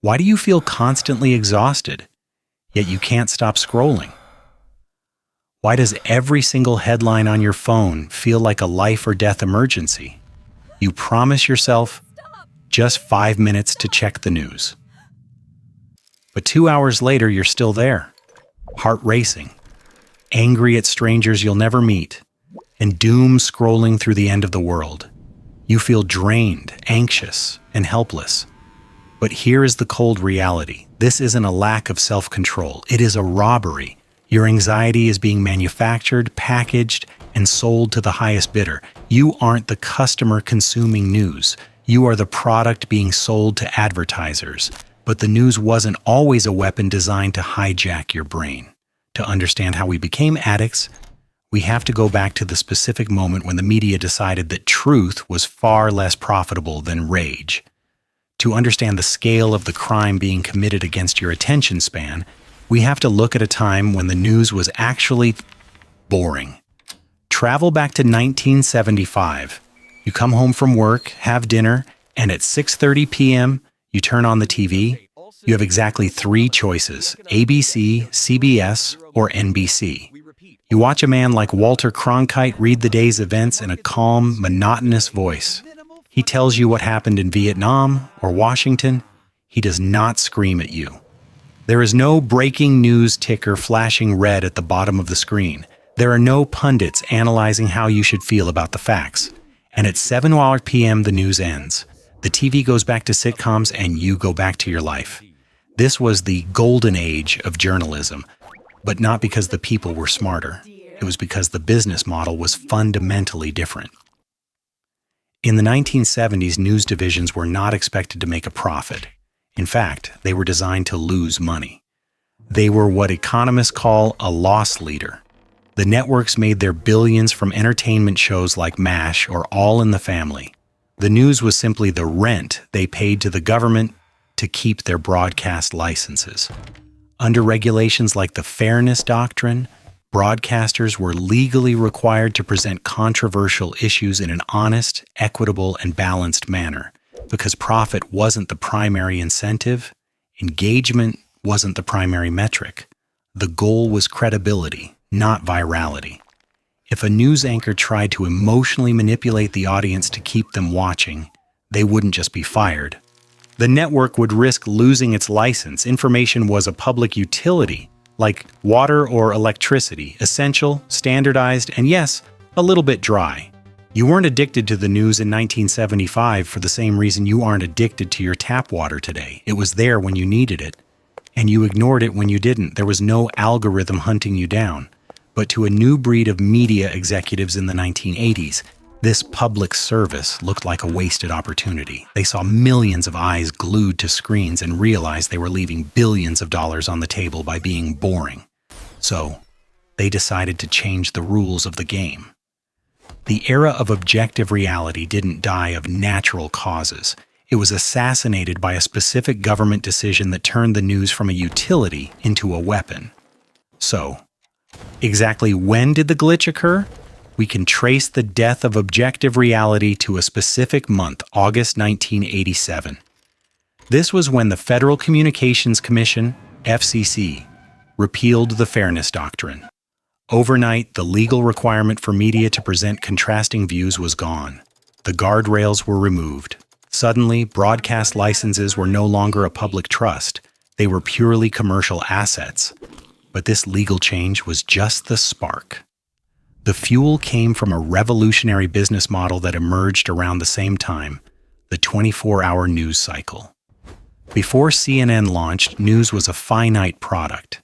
Why do you feel constantly exhausted, yet you can't stop scrolling? Why does every single headline on your phone feel like a life or death emergency? You promise yourself just 5 minutes to check the news. But 2 hours later, you're still there, heart racing, angry at strangers you'll never meet, and doom scrolling through the end of the world. You feel drained, anxious, and helpless. But here is the cold reality. This isn't a lack of self-control. It is a robbery. Your anxiety is being manufactured, packaged, and sold to the highest bidder. You aren't the customer consuming news. You are the product being sold to advertisers. But the news wasn't always a weapon designed to hijack your brain. To understand how we became addicts, we have to go back to the specific moment when the media decided that truth was far less profitable than rage. To understand the scale of the crime being committed against your attention span, we have to look at a time when the news was actually boring. Travel back to 1975. You come home from work, have dinner, and at 6:30 p.m., you turn on the TV. You have exactly 3 choices: ABC, CBS, or NBC. You watch a man like Walter Cronkite read the day's events in a calm, monotonous voice. He tells you what happened in Vietnam or Washington. He does not scream at you. There is no breaking news ticker flashing red at the bottom of the screen. There are no pundits analyzing how you should feel about the facts. And at 7 p.m., the news ends. The TV goes back to sitcoms and you go back to your life. This was the golden age of journalism, but not because the people were smarter. It was because the business model was fundamentally different. In the 1970s, news divisions were not expected to make a profit. In fact, they were designed to lose money. They were what economists call a loss leader. The networks made their billions from entertainment shows like MASH or All in the Family. The news was simply the rent they paid to the government to keep their broadcast licenses. Under regulations like the Fairness Doctrine, broadcasters were legally required to present controversial issues in an honest, equitable, and balanced manner. Because profit wasn't the primary incentive, engagement wasn't the primary metric. The goal was credibility, not virality. If a news anchor tried to emotionally manipulate the audience to keep them watching, they wouldn't just be fired. The network would risk losing its license. Information was a public utility, like water or electricity, essential, standardized, and yes, a little bit dry. You weren't addicted to the news in 1975 for the same reason you aren't addicted to your tap water today. It was there when you needed it, and you ignored it when you didn't. There was no algorithm hunting you down. But to a new breed of media executives in the 1980s, this public service looked like a wasted opportunity. They saw millions of eyes glued to screens and realized they were leaving billions of dollars on the table by being boring. So, they decided to change the rules of the game. The era of objective reality didn't die of natural causes. It was assassinated by a specific government decision that turned the news from a utility into a weapon. So, exactly when did the glitch occur? We can trace the death of objective reality to a specific month, August 1987. This was when the Federal Communications Commission, FCC, repealed the Fairness Doctrine. Overnight, the legal requirement for media to present contrasting views was gone. The guardrails were removed. Suddenly, broadcast licenses were no longer a public trust. They were purely commercial assets. But this legal change was just the spark. The fuel came from a revolutionary business model that emerged around the same time, the 24-hour news cycle. Before CNN launched, news was a finite product.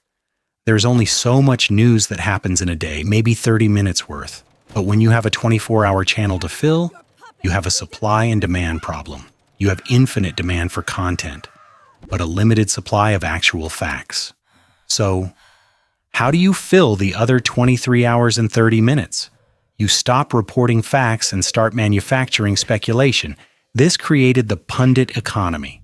There's only so much news that happens in a day, maybe 30 minutes worth. But when you have a 24-hour channel to fill, you have a supply and demand problem. You have infinite demand for content, but a limited supply of actual facts. So, how do you fill the other 23 hours and 30 minutes? You stop reporting facts and start manufacturing speculation. This created the pundit economy.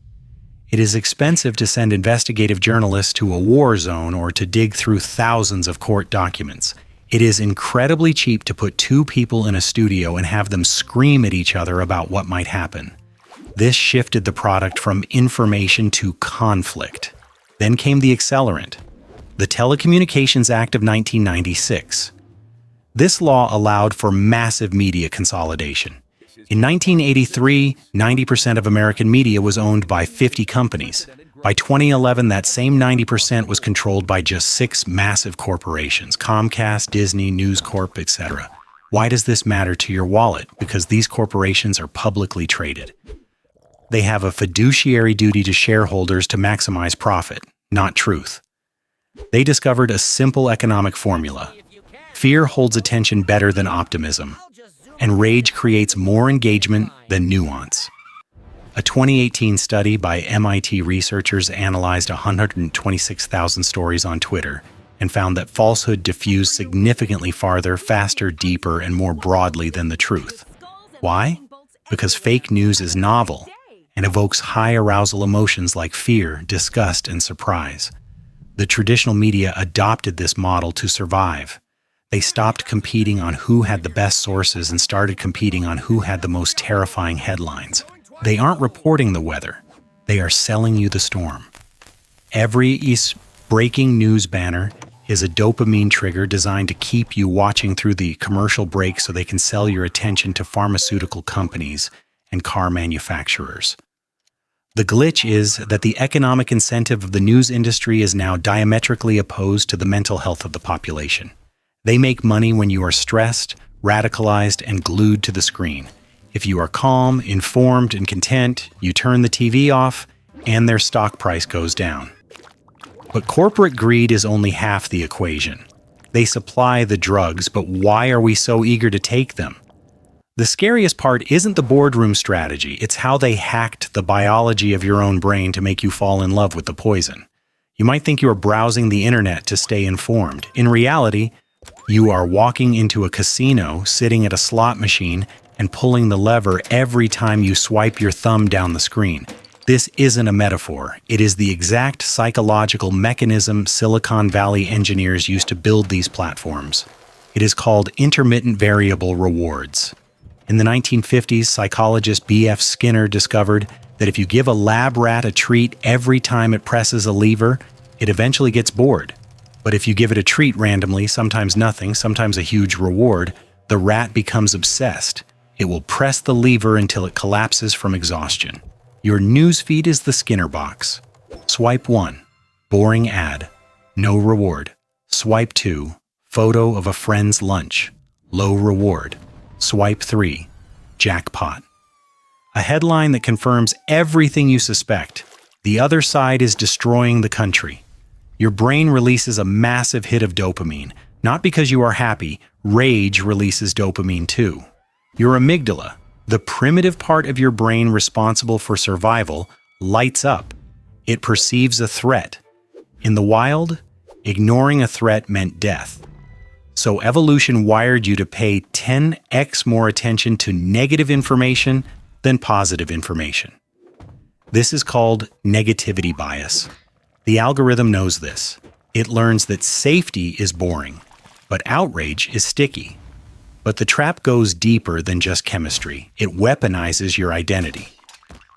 It is expensive to send investigative journalists to a war zone or to dig through thousands of court documents. It is incredibly cheap to put 2 people in a studio and have them scream at each other about what might happen. This shifted the product from information to conflict. Then came the accelerant, the Telecommunications Act of 1996. This law allowed for massive media consolidation. In 1983, 90% of American media was owned by 50 companies. By 2011, that same 90% was controlled by just 6 massive corporations: Comcast, Disney, News Corp, etc. Why does this matter to your wallet? Because these corporations are publicly traded. They have a fiduciary duty to shareholders to maximize profit, not truth. They discovered a simple economic formula. Fear holds attention better than optimism, and rage creates more engagement than nuance. A 2018 study by MIT researchers analyzed 126,000 stories on Twitter and found that falsehood diffused significantly farther, faster, deeper, and more broadly than the truth. Why? Because fake news is novel and evokes high arousal emotions like fear, disgust, and surprise. The traditional media adopted this model to survive. They stopped competing on who had the best sources and started competing on who had the most terrifying headlines. They aren't reporting the weather. They are selling you the storm. Every breaking news banner is a dopamine trigger designed to keep you watching through the commercial break so they can sell your attention to pharmaceutical companies and car manufacturers. The glitch is that the economic incentive of the news industry is now diametrically opposed to the mental health of the population. They make money when you are stressed, radicalized, and glued to the screen. If you are calm, informed, and content, you turn the TV off, and their stock price goes down. But corporate greed is only half the equation. They supply the drugs, but why are we so eager to take them? The scariest part isn't the boardroom strategy, it's how they hacked the biology of your own brain to make you fall in love with the poison. You might think you are browsing the internet to stay informed. In reality, you are walking into a casino, sitting at a slot machine, and pulling the lever every time you swipe your thumb down the screen. This isn't a metaphor. It is the exact psychological mechanism Silicon Valley engineers used to build these platforms. It is called intermittent variable rewards. In the 1950s, psychologist B.F. Skinner discovered that if you give a lab rat a treat every time it presses a lever, it eventually gets bored. But if you give it a treat randomly, sometimes nothing, sometimes a huge reward, the rat becomes obsessed. It will press the lever until it collapses from exhaustion. Your newsfeed is the Skinner box. Swipe 1, boring ad, no reward. Swipe 2, photo of a friend's lunch, low reward. Swipe 3, jackpot. A headline that confirms everything you suspect. The other side is destroying the country. Your brain releases a massive hit of dopamine. Not because you are happy, rage releases dopamine too. Your amygdala, the primitive part of your brain responsible for survival, lights up. It perceives a threat. In the wild, ignoring a threat meant death. So evolution wired you to pay 10x more attention to negative information than positive information. This is called negativity bias. The algorithm knows this. It learns that safety is boring, but outrage is sticky. But the trap goes deeper than just chemistry. It weaponizes your identity.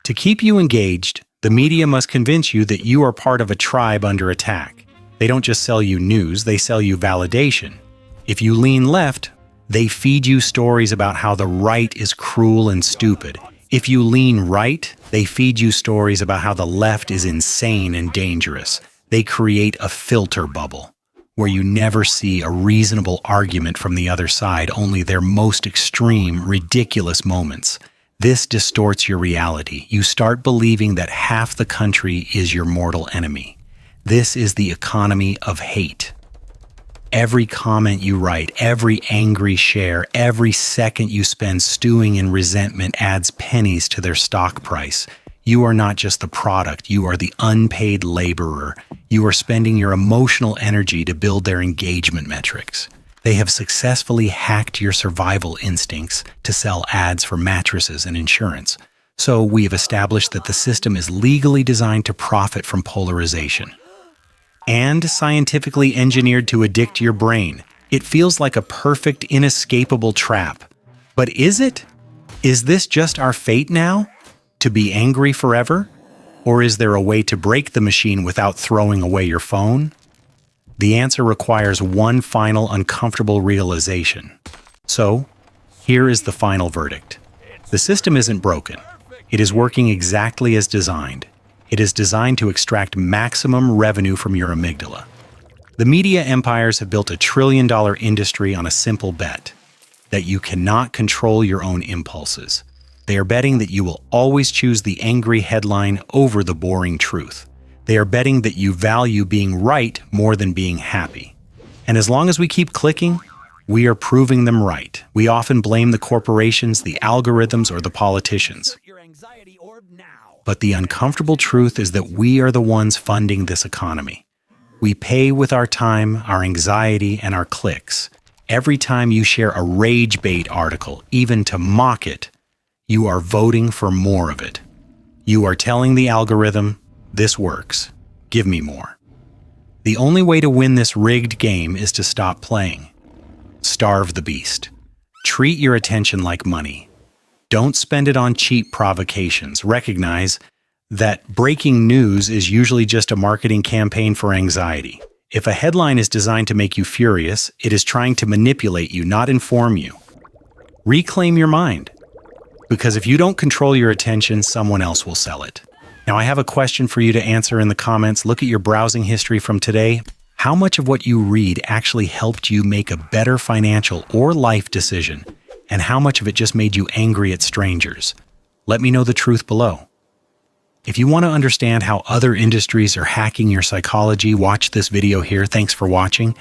To keep you engaged, the media must convince you that you are part of a tribe under attack. They don't just sell you news, they sell you validation. If you lean left, they feed you stories about how the right is cruel and stupid. If you lean right, they feed you stories about how the left is insane and dangerous. They create a filter bubble where you never see a reasonable argument from the other side, only their most extreme, ridiculous moments. This distorts your reality. You start believing that half the country is your mortal enemy. This is the economy of hate. Every comment you write, every angry share, every second you spend stewing in resentment adds pennies to their stock price. You are not just the product, you are the unpaid laborer. You are spending your emotional energy to build their engagement metrics. They have successfully hacked your survival instincts to sell ads for mattresses and insurance. So we have established that the system is legally designed to profit from polarization. And scientifically engineered to addict your brain. It feels like a perfect, inescapable trap. But is it? Is this just our fate now? To be angry forever? Or is there a way to break the machine without throwing away your phone? The answer requires one final uncomfortable realization. So, here is the final verdict. The system isn't broken. It is working exactly as designed. It is designed to extract maximum revenue from your amygdala. The media empires have built a trillion-dollar industry on a simple bet: that you cannot control your own impulses. They are betting that you will always choose the angry headline over the boring truth. They are betting that you value being right more than being happy. And as long as we keep clicking, we are proving them right. We often blame the corporations, the algorithms, or the politicians. But the uncomfortable truth is that we are the ones funding this economy. We pay with our time, our anxiety, and our clicks. Every time you share a rage bait article, even to mock it, you are voting for more of it. You are telling the algorithm, this works. Give me more. The only way to win this rigged game is to stop playing. Starve the beast. Treat your attention like money. Don't spend it on cheap provocations. Recognize that breaking news is usually just a marketing campaign for anxiety. If a headline is designed to make you furious, it is trying to manipulate you, not inform you. Reclaim your mind. Because if you don't control your attention, someone else will sell it. Now, I have a question for you to answer in the comments. Look at your browsing history from today. How much of what you read actually helped you make a better financial or life decision? And how much of it just made you angry at strangers? Let me know the truth below. If you want to understand how other industries are hacking your psychology, watch this video here. Thanks for watching.